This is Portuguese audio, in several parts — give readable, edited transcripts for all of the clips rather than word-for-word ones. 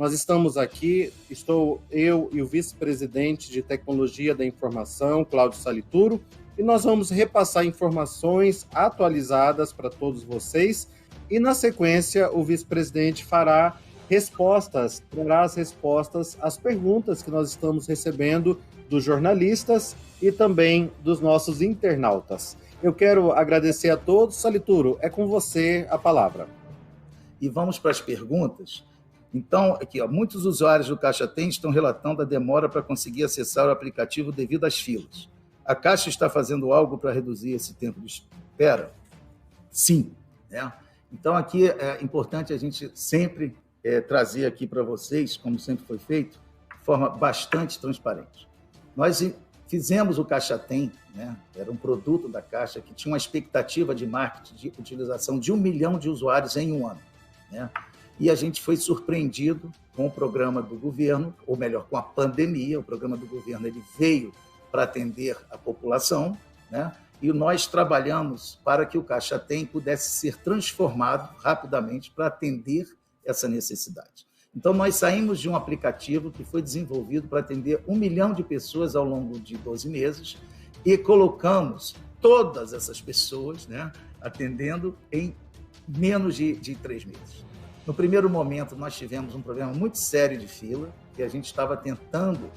Nós estamos aqui, estou eu e o vice-presidente de Tecnologia da Informação, Cláudio Salituro, e nós vamos repassar informações atualizadas para todos vocês. E, na sequência, o vice-presidente trará as respostas às perguntas que nós estamos recebendo dos jornalistas e também dos nossos internautas. Eu quero agradecer a todos. Salituro, é com você a palavra. E vamos para as perguntas. Então, aqui, muitos usuários do Caixa Tem estão relatando a demora para conseguir acessar o aplicativo devido às filas. A Caixa está fazendo algo para reduzir esse tempo de espera? Sim. Né? Então, aqui é importante a gente sempre trazer aqui para vocês, como sempre foi feito, de forma bastante transparente. Nós fizemos o Caixa Tem, né? Era um produto da Caixa que tinha uma expectativa de marketing de utilização de 1 milhão de usuários em um ano. Né? E a gente foi surpreendido com o programa do governo, ou melhor, com a pandemia. O programa do governo ele veio para atender a população, né? E nós trabalhamos para que o Caixa Tem pudesse ser transformado rapidamente para atender essa necessidade. Então, nós saímos de um aplicativo que foi desenvolvido para atender 1 milhão de pessoas ao longo de 12 meses e colocamos todas essas pessoas, né, atendendo em menos de 3 meses. No primeiro momento, nós tivemos um problema muito sério de fila, que a gente estava tentando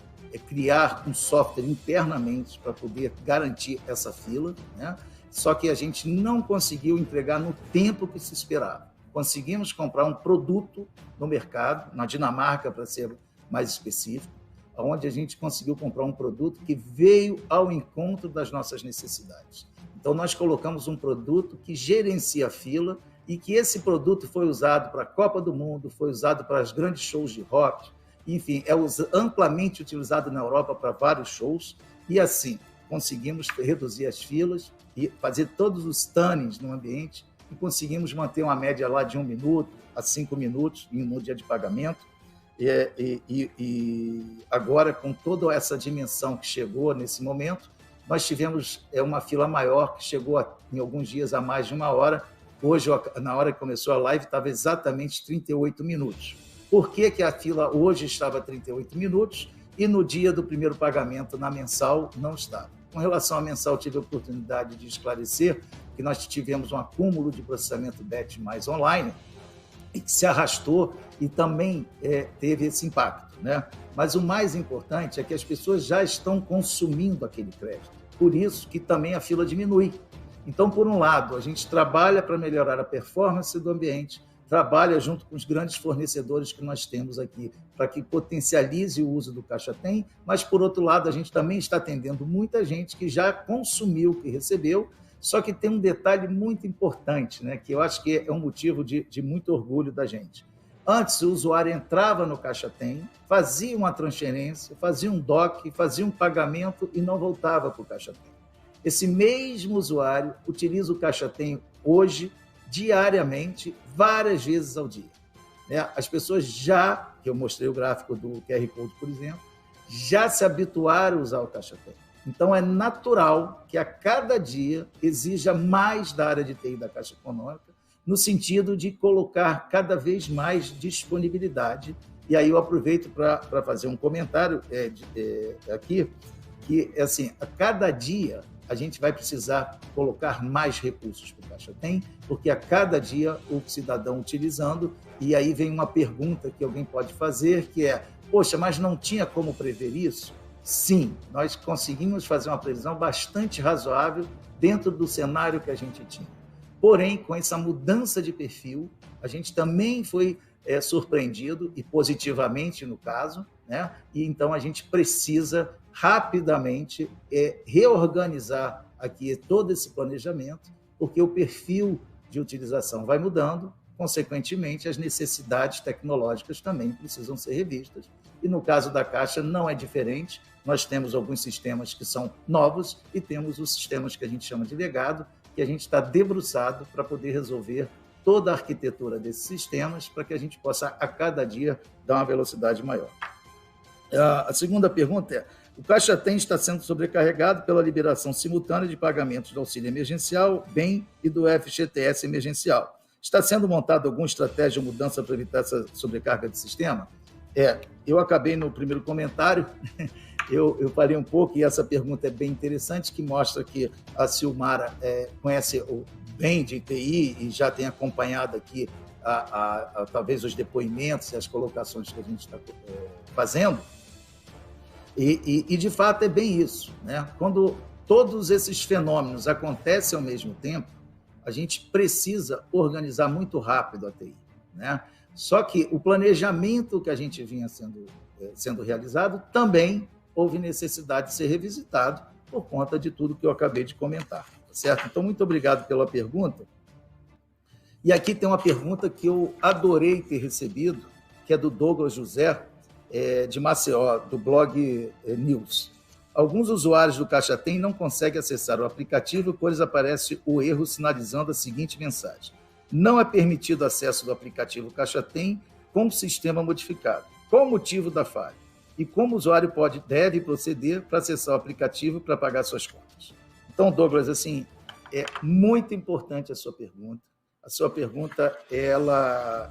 criar um software internamente para poder garantir essa fila, né? Só que a gente não conseguiu entregar no tempo que se esperava. Conseguimos comprar um produto no mercado, na Dinamarca, para ser mais específico, onde a gente conseguiu comprar um produto que veio ao encontro das nossas necessidades. Então, nós colocamos um produto que gerencia a fila e que esse produto foi usado para a Copa do Mundo, foi usado para os grandes shows de rock, enfim, é amplamente utilizado na Europa para vários shows, e assim conseguimos reduzir as filas e fazer todos os tannings no ambiente, e conseguimos manter uma média lá de 1 minuto a 5 minutos no dia de pagamento. E agora, com toda essa dimensão que chegou nesse momento, nós tivemos uma fila maior, que chegou em alguns dias a mais de 1 hora. Hoje, na hora que começou a live, estava exatamente 38 minutos. Por que a fila hoje estava 38 minutos e no dia do primeiro pagamento, na mensal, não estava? Com relação à mensal, tive a oportunidade de esclarecer que nós tivemos um acúmulo de processamento BET mais online e que se arrastou e também teve esse impacto, né? Mas o mais importante é que as pessoas já estão consumindo aquele crédito. Por isso que também a fila diminui. Então, por um lado, a gente trabalha para melhorar a performance do ambiente, trabalha junto com os grandes fornecedores que nós temos aqui para que potencialize o uso do Caixa Tem, mas, por outro lado, a gente também está atendendo muita gente que já consumiu o que recebeu, só que tem um detalhe muito importante, né, que eu acho que é um motivo de muito orgulho da gente. Antes, o usuário entrava no Caixa Tem, fazia uma transferência, fazia um DOC, fazia um pagamento e não voltava para o Caixa Tem. Esse mesmo usuário utiliza o Caixa Tem hoje, diariamente, várias vezes ao dia. Né? As pessoas já, que eu mostrei o gráfico do QR Code, por exemplo, já se habituaram a usar o Caixa Tem. Então, é natural que a cada dia exija mais da área de TI da Caixa Econômica, no sentido de colocar cada vez mais disponibilidade. E aí eu aproveito para fazer um comentário aqui, que, assim, a cada dia a gente vai precisar colocar mais recursos para o Caixa Tem, porque a cada dia o cidadão utilizando, e aí vem uma pergunta que alguém pode fazer, que é, poxa, mas não tinha como prever isso? Sim, nós conseguimos fazer uma previsão bastante razoável dentro do cenário que a gente tinha. Porém, com essa mudança de perfil, a gente também foi surpreendido, e positivamente no caso, né? E então a gente precisa rapidamente reorganizar aqui todo esse planejamento, porque o perfil de utilização vai mudando, consequentemente, as necessidades tecnológicas também precisam ser revistas. E no caso da Caixa não é diferente, nós temos alguns sistemas que são novos e temos os sistemas que a gente chama de legado, que a gente está debruçado para poder resolver toda a arquitetura desses sistemas para que a gente possa, a cada dia, dar uma velocidade maior. A segunda pergunta é: o Caixa Tem está sendo sobrecarregado pela liberação simultânea de pagamentos do auxílio emergencial, BEM e do FGTS emergencial. Está sendo montada alguma estratégia ou mudança para evitar essa sobrecarga de sistema? Eu acabei no primeiro comentário, eu parei um pouco, e essa pergunta é bem interessante, que mostra que a Silmara conhece bem de TI e já tem acompanhado aqui talvez os depoimentos e as colocações que a gente está fazendo. E, de fato, é bem isso, né? Quando todos esses fenômenos acontecem ao mesmo tempo, a gente precisa organizar muito rápido a TI, né? Só que o planejamento que a gente vinha sendo realizado também houve necessidade de ser revisitado por conta de tudo que eu acabei de comentar, certo? Então, muito obrigado pela pergunta. E aqui tem uma pergunta que eu adorei ter recebido, que é do Douglas José, de Maceió, do blog News. Alguns usuários do Caixa Tem não conseguem acessar o aplicativo, pois aparece o erro sinalizando a seguinte mensagem: não é permitido acesso do aplicativo Caixa Tem com o sistema modificado. Qual o motivo da falha? E como o usuário deve proceder para acessar o aplicativo para pagar suas contas? Então, Douglas, assim, é muito importante a sua pergunta. A sua pergunta,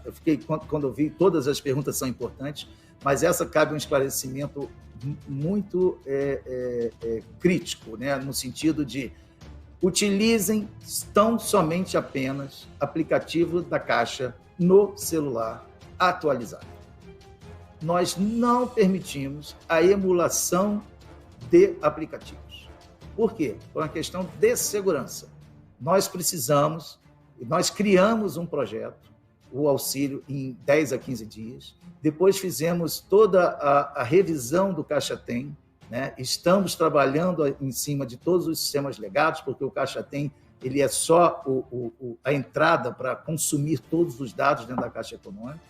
eu fiquei, quando eu vi, todas as perguntas são importantes, mas essa cabe um esclarecimento muito crítico, né? No sentido de utilizem tão somente apenas aplicativo da Caixa no celular atualizado. Nós não permitimos a emulação de aplicativos. Por quê? Por uma questão de segurança. Nós criamos um projeto, o auxílio, em 10 a 15 dias. Depois fizemos toda a revisão do Caixa Tem, né? Estamos trabalhando em cima de todos os sistemas legados, porque o Caixa Tem ele é só a entrada para consumir todos os dados dentro da Caixa Econômica,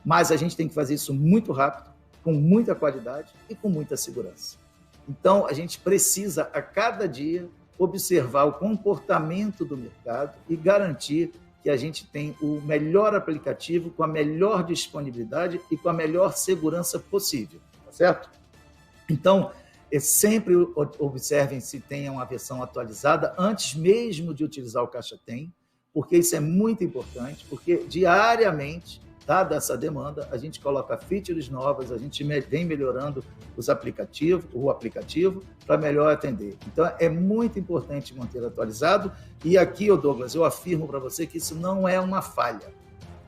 mas a gente tem que fazer isso muito rápido, com muita qualidade e com muita segurança. Então, a gente precisa, a cada dia, observar o comportamento do mercado e garantir que a gente tem o melhor aplicativo, com a melhor disponibilidade e com a melhor segurança possível, tá certo? Então, sempre observem se tem uma versão atualizada antes mesmo de utilizar o Caixa Tem, porque isso é muito importante, porque diariamente, dada essa demanda, a gente coloca features novas, a gente vem melhorando o aplicativo para melhor atender. Então, é muito importante manter atualizado. E aqui, Douglas, eu afirmo para você que isso não é uma falha.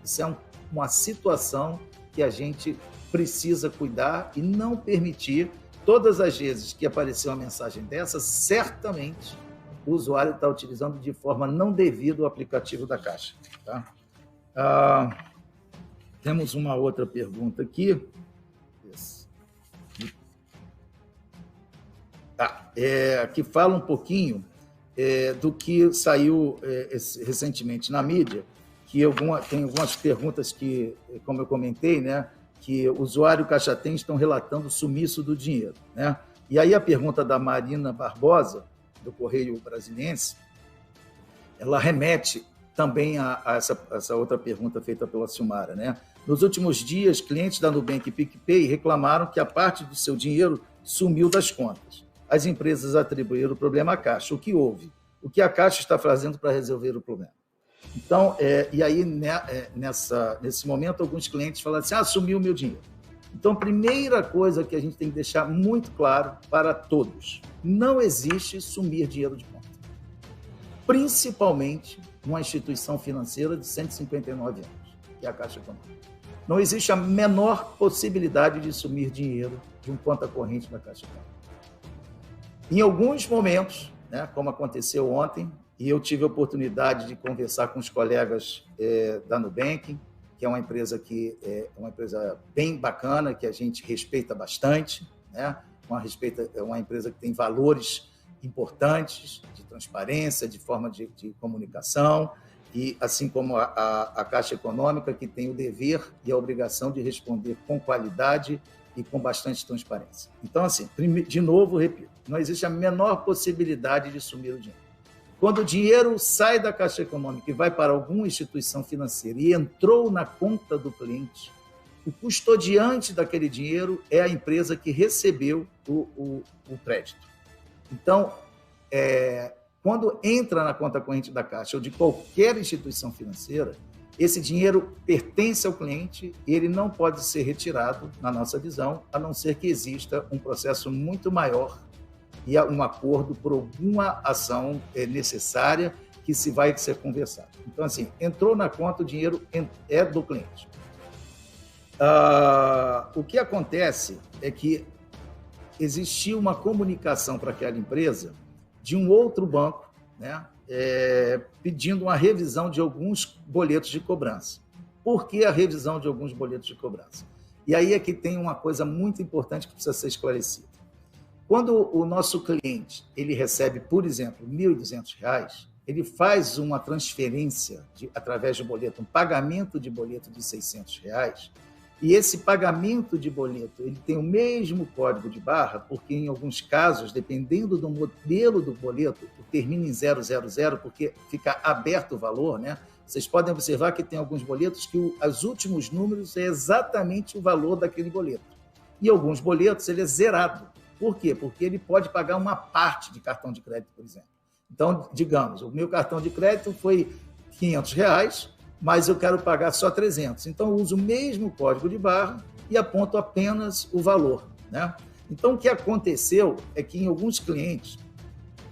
Isso é uma situação que a gente precisa cuidar e não permitir. Todas as vezes que aparecer uma mensagem dessa, certamente o usuário está utilizando de forma não devida o aplicativo da Caixa. Tá? Temos uma outra pergunta aqui. Que fala um pouquinho do que saiu recentemente na mídia, que tem algumas perguntas que, como eu comentei, né, que o usuário Caixa Tem estão relatando o sumiço do dinheiro, né? E aí a pergunta da Marina Barbosa, do Correio Brasiliense, ela remete também a essa outra pergunta feita pela Silmara, né? Nos últimos dias, clientes da Nubank e PicPay reclamaram que a parte do seu dinheiro sumiu das contas. As empresas atribuíram o problema à Caixa. O que houve? O que a Caixa está fazendo para resolver o problema? Então, e aí, nesse momento, alguns clientes falaram assim: sumiu o meu dinheiro. Então, primeira coisa que a gente tem que deixar muito claro para todos: não existe sumir dinheiro de conta. Principalmente numa instituição financeira de 159 anos, que é a Caixa Econômica. Não existe a menor possibilidade de sumir dinheiro de uma conta corrente da Caixa Econômica. Em alguns momentos, né, como aconteceu ontem, e eu tive a oportunidade de conversar com os colegas da Nubank, que é uma empresa uma empresa bem bacana, que a gente respeita bastante, né? Uma empresa que tem valores importantes de transparência, de forma de comunicação, e assim como a Caixa Econômica, que tem o dever e a obrigação de responder com qualidade e com bastante transparência. Então, assim, de novo, repito, não existe a menor possibilidade de sumir o dinheiro. Quando o dinheiro sai da Caixa Econômica e vai para alguma instituição financeira e entrou na conta do cliente, o custodiante daquele dinheiro é a empresa que recebeu o crédito. Então, quando entra na conta corrente da Caixa ou de qualquer instituição financeira, Esse dinheiro pertence ao cliente e ele não pode ser retirado, na nossa visão, a não ser que exista um processo muito maior e um acordo por alguma ação necessária que vai ser conversado. Então, assim, entrou na conta, o dinheiro é do cliente. O que acontece é que existia uma comunicação para aquela empresa de um outro banco, né, pedindo uma revisão de alguns boletos de cobrança. Por que a revisão de alguns boletos de cobrança? E aí é que tem uma coisa muito importante que precisa ser esclarecida. Quando o nosso cliente ele recebe, por exemplo, R$ 1.200, ele faz uma transferência através de boleto, um pagamento de boleto de R$ 600, e esse pagamento de boleto ele tem o mesmo código de barra, porque em alguns casos, dependendo do modelo do boleto, termina em 000, porque fica aberto o valor, né? Vocês podem observar que tem alguns boletos que os últimos números é exatamente o valor daquele boleto. E alguns boletos ele é zerado. Por quê? Porque ele pode pagar uma parte de cartão de crédito, por exemplo. Então, digamos, o meu cartão de crédito foi R$ 500, mas eu quero pagar só 300. Então, eu uso o mesmo código de barra e aponto apenas o valor, né? Então, o que aconteceu é que em alguns clientes,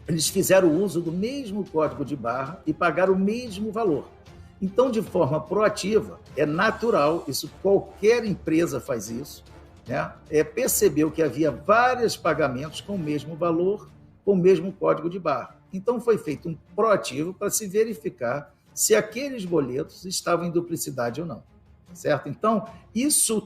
eles fizeram uso do mesmo código de barra e pagaram o mesmo valor. Então, de forma proativa, é natural, isso qualquer empresa faz isso, né? Percebeu que havia vários pagamentos com o mesmo valor, com o mesmo código de barra. Então, foi feito um proativo para se verificar se aqueles boletos estavam em duplicidade ou não, certo? Então, isso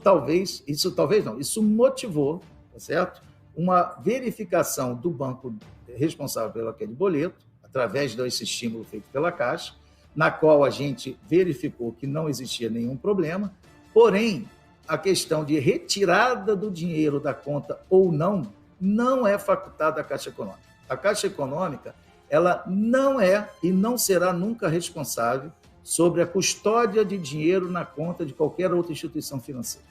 motivou, certo? Uma verificação do banco responsável pelo aquele boleto, através desse estímulo feito pela Caixa, na qual a gente verificou que não existia nenhum problema, porém, a questão de retirada do dinheiro da conta ou não é facultada à Caixa Econômica. A Caixa Econômica, ela não é e não será nunca responsável sobre a custódia de dinheiro na conta de qualquer outra instituição financeira.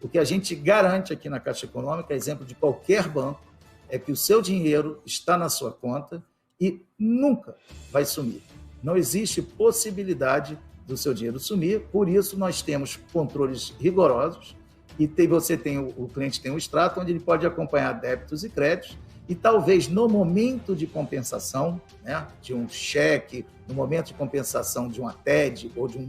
O que a gente garante aqui na Caixa Econômica, exemplo de qualquer banco, é que o seu dinheiro está na sua conta e nunca vai sumir. Não existe possibilidade do seu dinheiro sumir, por isso nós temos controles rigorosos e o cliente tem um extrato onde ele pode acompanhar débitos e créditos e talvez no momento de compensação, né, de um cheque, no momento de compensação de uma TED ou de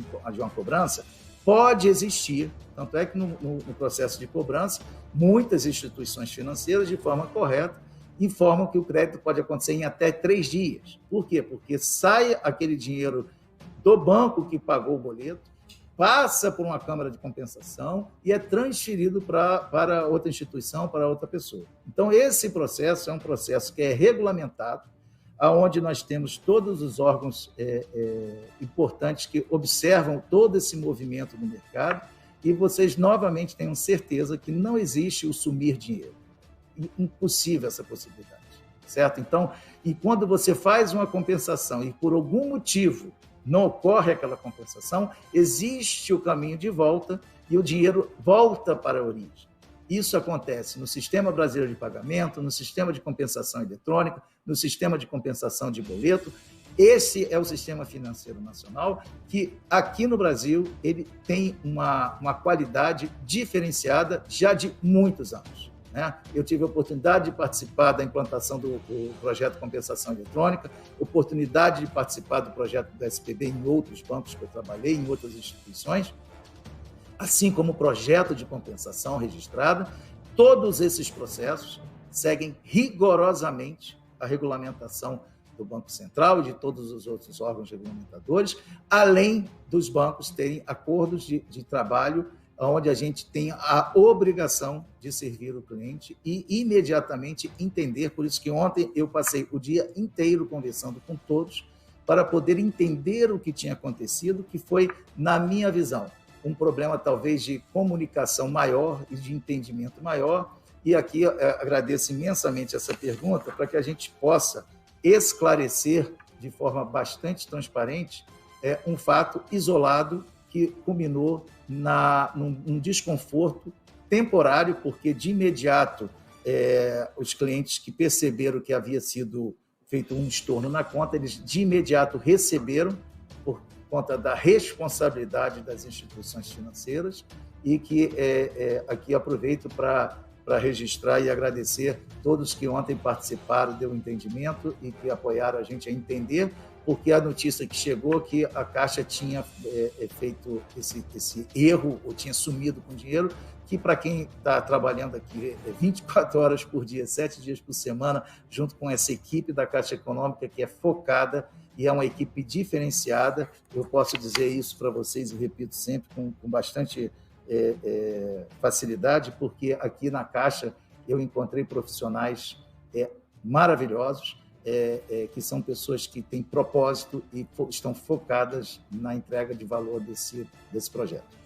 uma cobrança, pode existir, tanto é que no processo de cobrança, muitas instituições financeiras, de forma correta, informam que o crédito pode acontecer em até 3 dias. Por quê? Porque sai aquele dinheiro do banco que pagou o boleto, passa por uma câmara de compensação e é transferido para outra instituição, para outra pessoa. Então, esse processo é um processo que é regulamentado, onde nós temos todos os órgãos importantes que observam todo esse movimento no mercado e vocês novamente tenham certeza que não existe o sumir dinheiro. Impossível essa possibilidade, certo? Então, e quando você faz uma compensação e por algum motivo não ocorre aquela compensação, existe o caminho de volta e o dinheiro volta para a origem. Isso acontece no Sistema Brasileiro de Pagamento, no Sistema de Compensação Eletrônica, no Sistema de Compensação de Boleto. Esse é o Sistema Financeiro Nacional, que aqui no Brasil ele tem uma qualidade diferenciada já de muitos anos, né? Eu tive a oportunidade de participar da implantação do projeto de compensação eletrônica, oportunidade de participar do projeto do SPB em outros bancos que eu trabalhei, em outras instituições, assim como o projeto de compensação registrada. Todos esses processos seguem rigorosamente a regulamentação do Banco Central e de todos os outros órgãos regulamentadores, além dos bancos terem acordos de trabalho onde a gente tem a obrigação de servir o cliente e imediatamente entender. Por isso que ontem eu passei o dia inteiro conversando com todos para poder entender o que tinha acontecido, que foi, na minha visão, um problema talvez de comunicação maior e de entendimento maior. E aqui agradeço imensamente essa pergunta para que a gente possa esclarecer de forma bastante transparente um fato isolado que culminou num desconforto temporário, porque de imediato os clientes que perceberam que havia sido feito um estorno na conta, eles de imediato receberam, conta da responsabilidade das instituições financeiras e que aqui aproveito para registrar e agradecer todos que ontem participaram, deu entendimento e que apoiaram a gente a entender, porque a notícia que chegou que a Caixa tinha feito esse erro, ou tinha sumido com dinheiro, que para quem está trabalhando aqui 24 horas por dia, 7 dias por semana, junto com essa equipe da Caixa Econômica, que é focada e é uma equipe diferenciada, eu posso dizer isso para vocês e repito sempre com bastante facilidade, porque aqui na Caixa eu encontrei profissionais maravilhosos, que são pessoas que têm propósito e estão focadas na entrega de valor desse projeto.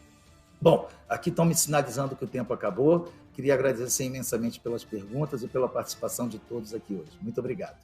Bom, aqui estão me sinalizando que o tempo acabou. Queria agradecer imensamente pelas perguntas e pela participação de todos aqui hoje. Muito obrigado.